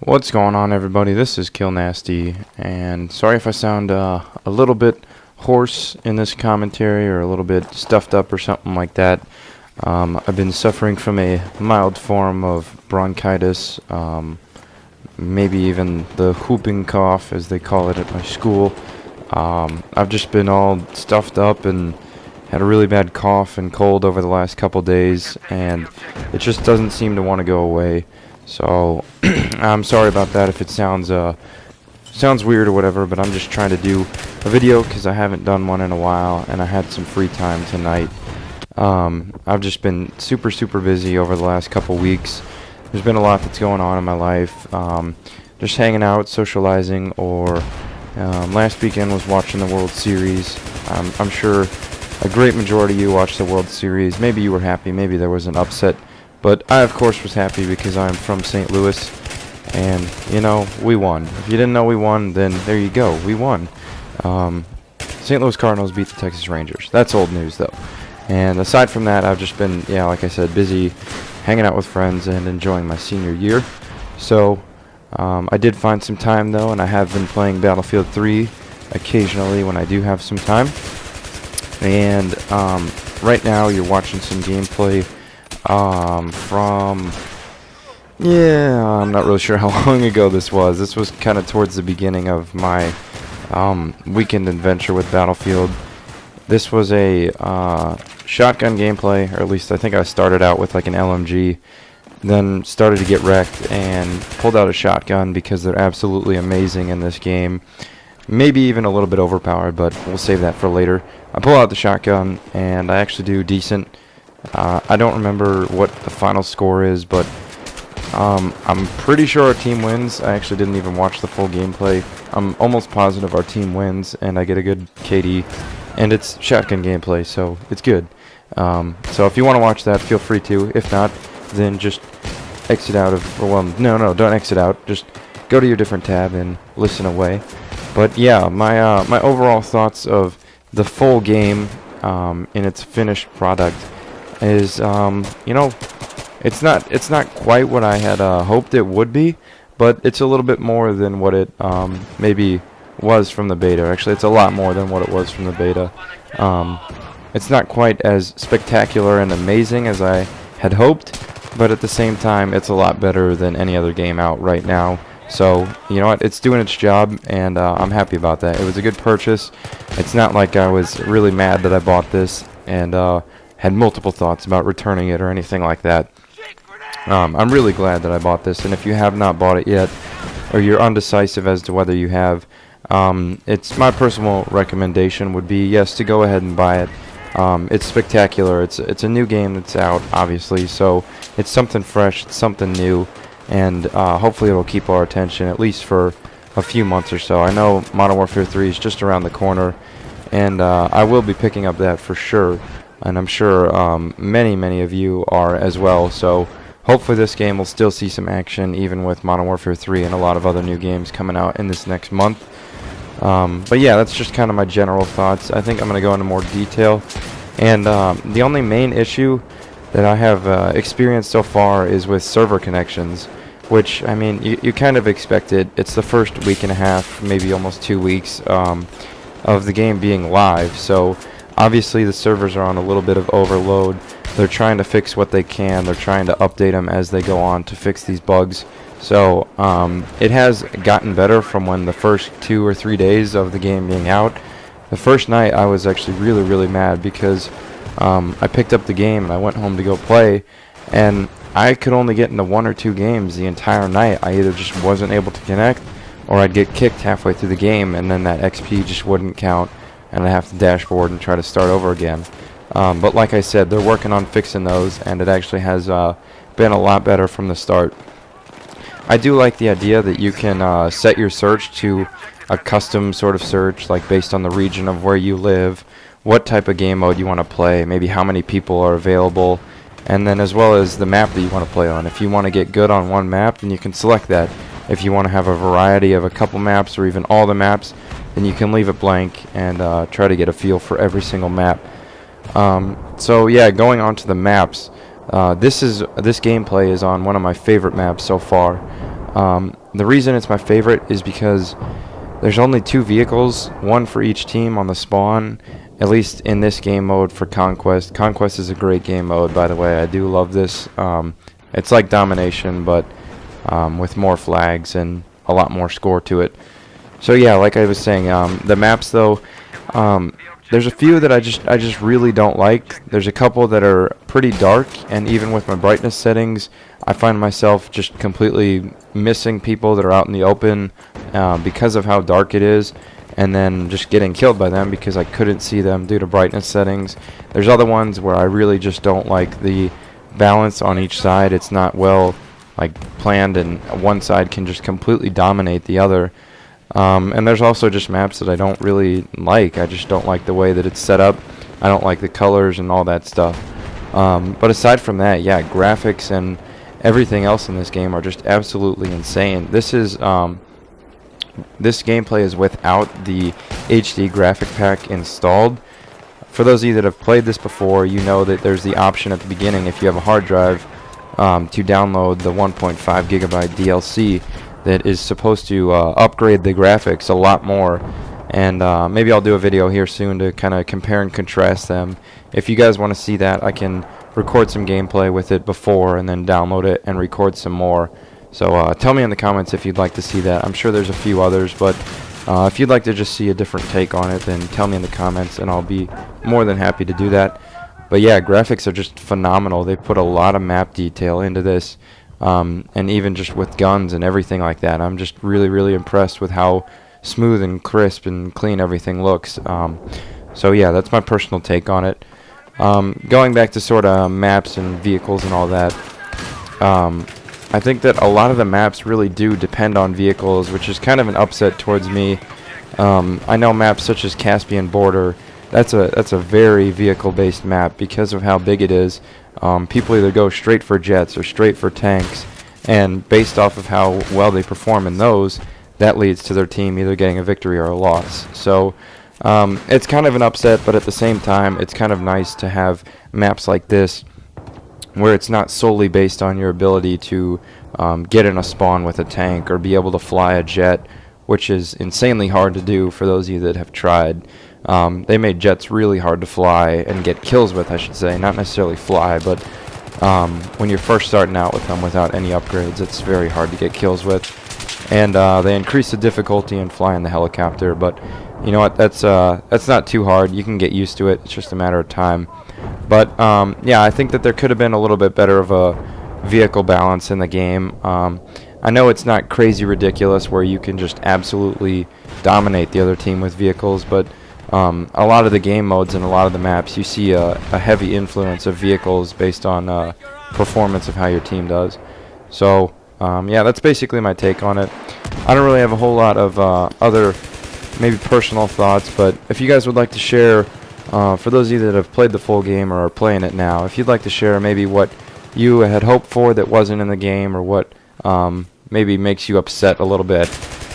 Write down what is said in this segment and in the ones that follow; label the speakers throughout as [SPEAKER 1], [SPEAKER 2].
[SPEAKER 1] What's going on, everybody? This is KillNasty, and sorry if I sound a little bit hoarse in this commentary or a little bit stuffed up or something like that. I've been suffering from a mild form of bronchitis, maybe even the whooping cough as they call it at my school. I've just been all stuffed up and had a really bad cough and cold over the last couple days, and it just doesn't seem to want to go away. So I'm sorry about that if it sounds weird or whatever, but I'm just trying to do a video because I haven't done one in a while, and I had some free time tonight. I've just been super busy over the last couple weeks. There's been a lot that's going on in my life. Just hanging out, socializing, or last weekend was watching the World Series. I'm sure a great majority of you watched the World Series. Maybe you were happy, maybe there was an upset. But I, of course, was happy because I'm from St. Louis, and, you know, we won. If you didn't know we won, then there you go, we won. St. Louis Cardinals beat the Texas Rangers. That's old news, though. And aside from that, I've just been, like I said, busy hanging out with friends and enjoying my senior year. So I did find some time, though, and I have been playing Battlefield 3 occasionally when I do have some time. And right now, you're watching some gameplay I'm not really sure how long ago this was. This was kind of towards the beginning of my weekend adventure with Battlefield. This was a shotgun gameplay, or at least I think I started out with like an LMG, then started to get wrecked and pulled out a shotgun because they're absolutely amazing in this game. Maybe even a little bit overpowered, but we'll save that for later. I pull out the shotgun and I actually do decent. I don't remember what the final score is, but I'm pretty sure our team wins. I actually didn't even watch the full gameplay. I'm almost positive our team wins, and I get a good KD, and it's shotgun gameplay, so it's good. So if you want to watch that, feel free to. If not, then just exit out of, well, no, don't exit out. Just go to your different tab and listen away. But yeah, my overall thoughts of the full game in its finished product is, it's not quite what I had hoped it would be, but it's a little bit more than what it maybe was from the beta. Actually, it's a lot more than what it was from the beta. It's not quite as spectacular and amazing as I had hoped, but at the same time, it's a lot better than any other game out right now. So, you know what, it's doing its job, and I'm happy about that. It was a good purchase. It's not like I was really mad that I bought this and had multiple thoughts about returning it or anything like that. I'm really glad that I bought this, and if you have not bought it yet, or you're undecisive as to whether you have, it's my personal recommendation would be, yes, to go ahead and buy it. It's spectacular. It's a new game that's out, obviously, so it's something fresh, it's something new, and hopefully it'll keep our attention at least for a few months or so. I know Modern Warfare 3 is just around the corner, and I will be picking up that for sure. And I'm sure many of you are as well, so hopefully this game will still see some action even with Modern Warfare 3 and a lot of other new games coming out in this next month. But yeah, that's just kind of my general thoughts. I think I'm going to go into more detail, and the only main issue that I have experienced so far is with server connections, which, I mean, you kind of expect it. It's the first week and a half, maybe almost 2 weeks of the game being live, so obviously the servers are on a little bit of overload. They're trying to fix what they can. They're trying to update them as they go on to fix these bugs. So it has gotten better from when the first 2 or 3 days of the game being out. The first night I was actually really mad because I picked up the game and I went home to go play, and I could only get into 1 or 2 games the entire night. I either just wasn't able to connect, or I'd get kicked halfway through the game and then that XP just wouldn't count, and I have to dashboard and try to start over again. But like I said, they're working on fixing those, and it actually has been a lot better from the start. I do like the idea that you can set your search to a custom sort of search, like based on the region of where you live, what type of game mode you want to play, maybe how many people are available, and then as well as the map that you want to play on. If you want to get good on one map, then you can select that. If you want to have a variety of a couple maps or even all the maps, then you can leave it blank and try to get a feel for every single map. So yeah, going on to the maps, this gameplay is on one of my favorite maps so far. The reason it's my favorite is because there's only 2 vehicles, one for each team on the spawn, at least in this game mode for Conquest. Conquest is a great game mode, by the way. I do love this. It's like Domination, but with more flags and a lot more score to it. So yeah, like I was saying, the maps though, there's a few that I just really don't like. There's a couple that are pretty dark, and even with my brightness settings, I find myself just completely missing people that are out in the open because of how dark it is, and then just getting killed by them because I couldn't see them due to brightness settings. There's other ones where I really just don't like the balance on each side. It's not well planned, and one side can just completely dominate the other. And there's also just maps that I don't really like. I just don't like the way that it's set up. I don't like the colors and all that stuff. But aside from that, yeah, graphics and everything else in this game are just absolutely insane. This gameplay is without the HD graphic pack installed. For those of you that have played this before, you know that there's the option at the beginning, if you have a hard drive, to download the 1.5 gigabyte DLC that is supposed to upgrade the graphics a lot more. And maybe I'll do a video here soon to kind of compare and contrast them. If you guys want to see that, I can record some gameplay with it before and then download it and record some more. So tell me in the comments if you'd like to see that. I'm sure there's a few others, but if you'd like to just see a different take on it, then tell me in the comments and I'll be more than happy to do that. But yeah, graphics are just phenomenal. They put a lot of map detail into this, and even just with guns and everything like that. I'm just really impressed with how smooth and crisp and clean everything looks. So yeah, that's my personal take on it. Going back to sort of maps and vehicles and all that, I think that a lot of the maps really do depend on vehicles, which is kind of an upset towards me. I know maps such as Caspian Border, that's a very vehicle-based map because of how big it is. People either go straight for jets or straight for tanks, and based off of how well they perform in those, that leads to their team either getting a victory or a loss. So it's kind of an upset, but at the same time, it's kind of nice to have maps like this where it's not solely based on your ability to get in a spawn with a tank or be able to fly a jet, which is insanely hard to do for those of you that have tried. They made jets really hard to fly and get kills with, I should say. Not necessarily fly, but when you're first starting out with them without any upgrades, it's very hard to get kills with. And they increased the difficulty in flying the helicopter, but you know what, that's not too hard. You can get used to it. It's just a matter of time. But yeah, I think that there could have been a little bit better of a vehicle balance in the game. I know it's not crazy ridiculous where you can just absolutely dominate the other team with vehicles, but a lot of the game modes and a lot of the maps, you see a heavy influence of vehicles based on performance of how your team does. So yeah, that's basically my take on it. I don't really have a whole lot of other maybe personal thoughts, but if you guys would like to share, for those of you that have played the full game or are playing it now, if you'd like to share maybe what you had hoped for that wasn't in the game, or what maybe makes you upset a little bit,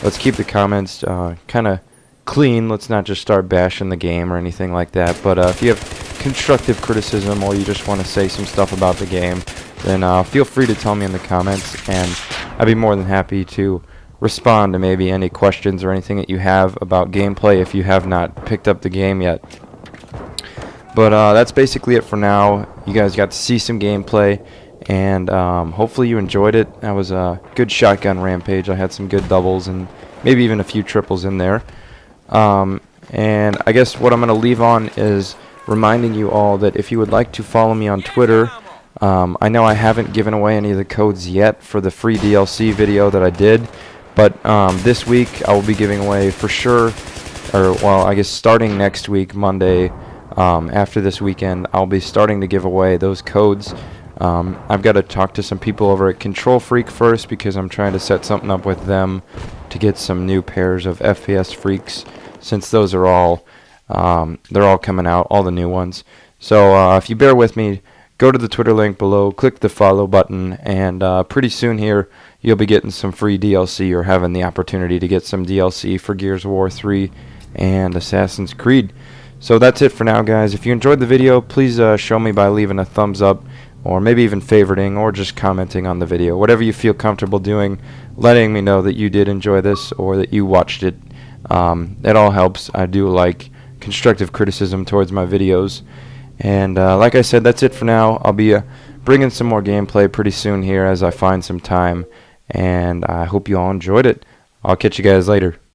[SPEAKER 1] let's keep the comments kind of clean. Let's not just start bashing the game or anything like that. But if you have constructive criticism or you just want to say some stuff about the game, then feel free to tell me in the comments, and I'd be more than happy to respond to maybe any questions or anything that you have about gameplay if you have not picked up the game yet. But that's basically it for now. You guys got to see some gameplay, and hopefully you enjoyed it. That was a good shotgun rampage. I had some good doubles and maybe even a few triples in there. And I guess what I'm going to leave on is reminding you all that if you would like to follow me on Twitter, I know I haven't given away any of the codes yet for the free DLC video that I did, but this week I will be giving away for sure, or well, I guess starting next week, Monday, after this weekend, I'll be starting to give away those codes. I've got to talk to some people over at Control Freak first, because I'm trying to set something up with them to get some new pairs of FPS Freaks, since those are all they're all coming out, all the new ones. So if you bear with me, go to the Twitter link below, click the follow button, and pretty soon here you'll be getting some free DLC or having the opportunity to get some DLC for Gears of War 3 and Assassin's Creed. So that's it for now, guys. If you enjoyed the video, please show me by leaving a thumbs up, or maybe even favoriting, or just commenting on the video. Whatever you feel comfortable doing, letting me know that you did enjoy this or that you watched it. It all helps. I do like constructive criticism towards my videos. And like I said, that's it for now. I'll be bringing some more gameplay pretty soon here as I find some time. And I hope you all enjoyed it. I'll catch you guys later.